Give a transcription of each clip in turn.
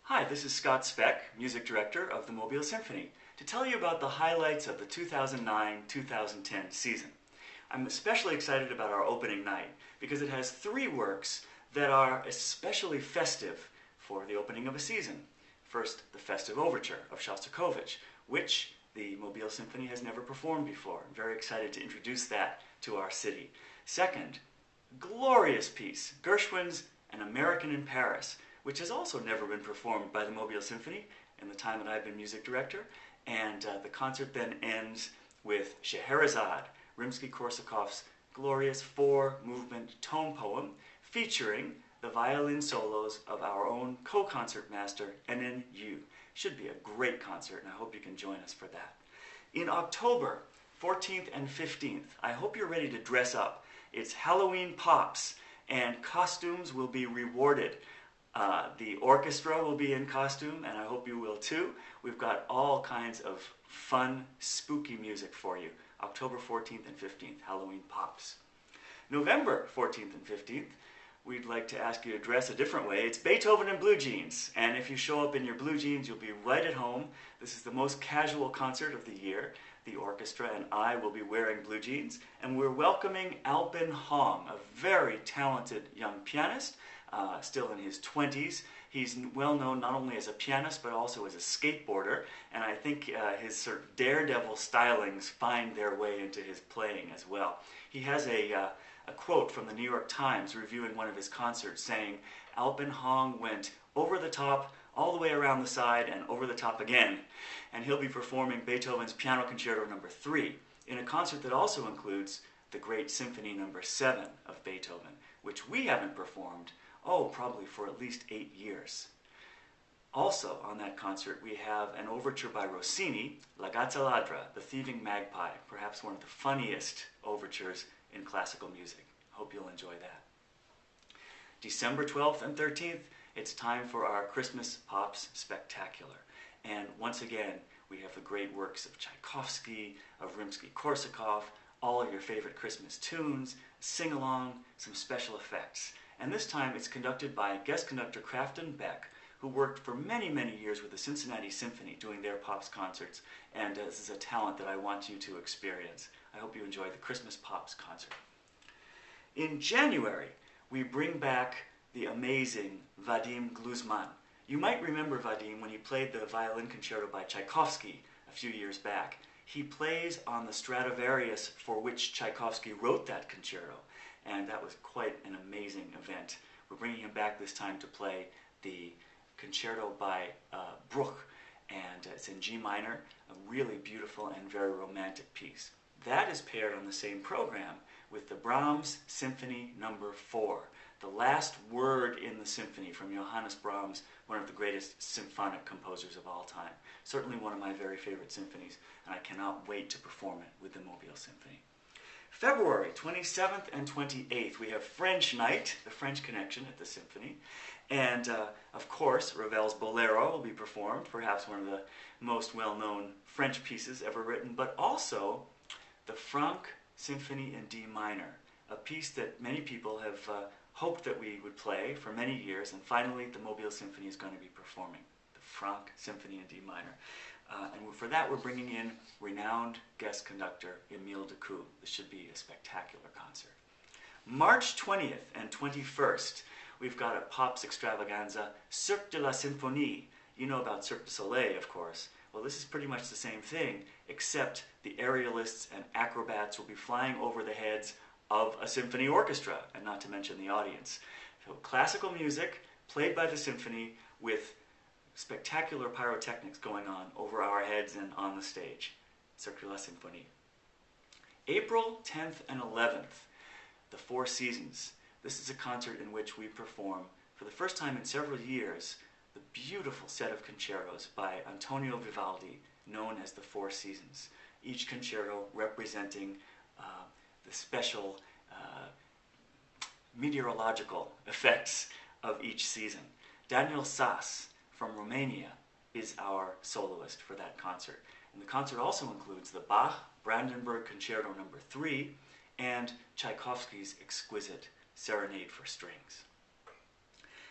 Hi, this is Scott Speck, Music Director of the Mobile Symphony, to tell you about the highlights of the 2009-2010 season. I'm especially excited about our opening night because it has three works that are especially festive for the opening of a season. First, the Festive Overture of Shostakovich, which the Mobile Symphony has never performed before. I'm very excited to introduce that to our city. Second, glorious piece, Gershwin's An American in Paris, which has also never been performed by the Mobile Symphony in the time that I've been music director. And the concert then ends with Scheherazade, Rimsky-Korsakov's glorious four-movement tone poem featuring the violin solos of our own co-concert master, Enin Yu. Should be a great concert, and I hope you can join us for that. In October 14th and 15th, I hope you're ready to dress up. It's Halloween Pops, and costumes will be rewarded. The orchestra will be in costume, and I hope you will too. We've got all kinds of fun, spooky music for you. October 14th and 15th, Halloween Pops. November 14th and 15th, we'd like to ask you to dress a different way. It's Beethoven in blue jeans, and if you show up in your blue jeans, you'll be right at home. This is the most casual concert of the year. The orchestra and I will be wearing blue jeans, and we're welcoming Alpin Hong, a very talented young pianist, still in his 20s. He's well known not only as a pianist but also as a skateboarder, and I think his sort of daredevil stylings find their way into his playing as well. He has a quote from the New York Times reviewing one of his concerts saying, "Alpin Hong went over the top, all the way around the side, and over the top again." And he'll be performing Beethoven's Piano Concerto No. 3 in a concert that also includes the great Symphony No. 7 of Beethoven, which we haven't performed, probably for at least 8 years. Also on that concert we have an overture by Rossini, La Gatta Ladra, The Thieving Magpie, perhaps one of the funniest overtures in classical music. Hope you'll enjoy that. December 12th and 13th, it's time for our Christmas Pops Spectacular. And once again, we have the great works of Tchaikovsky, of Rimsky-Korsakov, all of your favorite Christmas tunes, sing-along, some special effects. And this time it's conducted by guest conductor Crafton Beck, who worked for many, many years with the Cincinnati Symphony doing their Pops concerts, and this is a talent that I want you to experience. I hope you enjoy the Christmas Pops concert. In January, we bring back the amazing Vadim Gluzman. You might remember Vadim when he played the violin concerto by Tchaikovsky a few years back. He plays on the Stradivarius for which Tchaikovsky wrote that concerto, and that was quite an amazing event. We're bringing him back this time to play the concerto by Bruch, and it's in G minor, a really beautiful and very romantic piece. That is paired on the same program with the Brahms Symphony No. 4, the last word in the symphony from Johannes Brahms, one of the greatest symphonic composers of all time. Certainly one of my very favorite symphonies, and I cannot wait to perform it with the Mobile Symphony. February 27th and 28th, we have French Night, the French Connection at the Symphony. And of course, Ravel's Bolero will be performed, perhaps one of the most well-known French pieces ever written, but also the Franck Symphony in D minor, a piece that many people have hoped that we would play for many years, and finally the Mobile Symphony is going to be performing the Franck Symphony in D minor. And for that we're bringing in renowned guest conductor Émile Decou. This should be a spectacular concert. March 20th and 21st, we've got a Pops extravaganza, Cirque de la Symphonie. You know about Cirque du Soleil, of course. Well, this is pretty much the same thing, except the aerialists and acrobats will be flying over the heads of a symphony orchestra, and not to mention the audience. So classical music played by the symphony with spectacular pyrotechnics going on over our heads and on the stage. Cirque de la Symphonie. April 10th and 11th, the Four Seasons. This is a concert in which we perform, for the first time in several years, the beautiful set of concertos by Antonio Vivaldi, known as the Four Seasons. Each concerto representing the special meteorological effects of each season. Daniel Sas from Romania is our soloist for that concert. And the concert also includes the Bach Brandenburg Concerto No. 3 and Tchaikovsky's exquisite Serenade for Strings.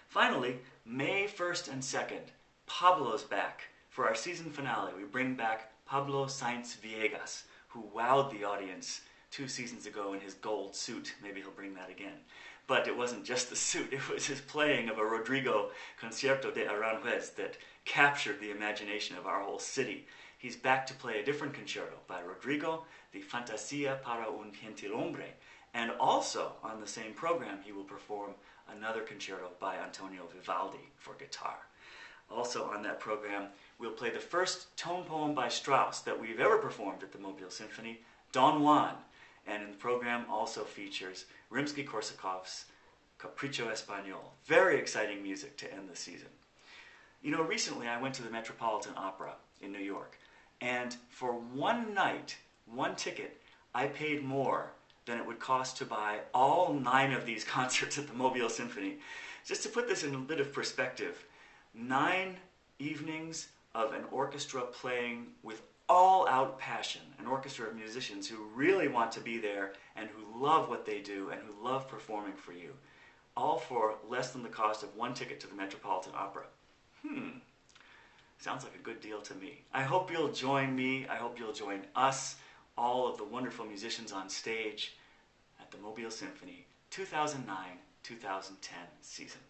Finally, May 1st and 2nd, Pablo's back. For our season finale, we bring back Pablo Sainz Villegas, who wowed the audience 2 seasons ago in his gold suit. Maybe he'll bring that again. But it wasn't just the suit, it was his playing of a Rodrigo Concierto de Aranjuez that captured the imagination of our whole city. He's back to play a different concerto by Rodrigo, the Fantasia para un Gentilhombre, and also on the same program he will perform another concerto by Antonio Vivaldi for guitar. Also on that program, we'll play the first tone poem by Strauss that we've ever performed at the Mobile Symphony, Don Juan, and the program also features Rimsky-Korsakov's Capriccio Español. Very exciting music to end the season. You know, recently I went to the Metropolitan Opera in New York, and for one night, one ticket, I paid more than it would cost to buy all 9 of these concerts at the Mobile Symphony. Just to put this in a bit of perspective, 9 evenings of an orchestra playing with all-out passion, an orchestra of musicians who really want to be there and who love what they do and who love performing for you, all for less than the cost of one ticket to the Metropolitan Opera. Sounds like a good deal to me. I hope you'll join me, I hope you'll join us, all of the wonderful musicians on stage at the Mobile Symphony 2009-2010 season.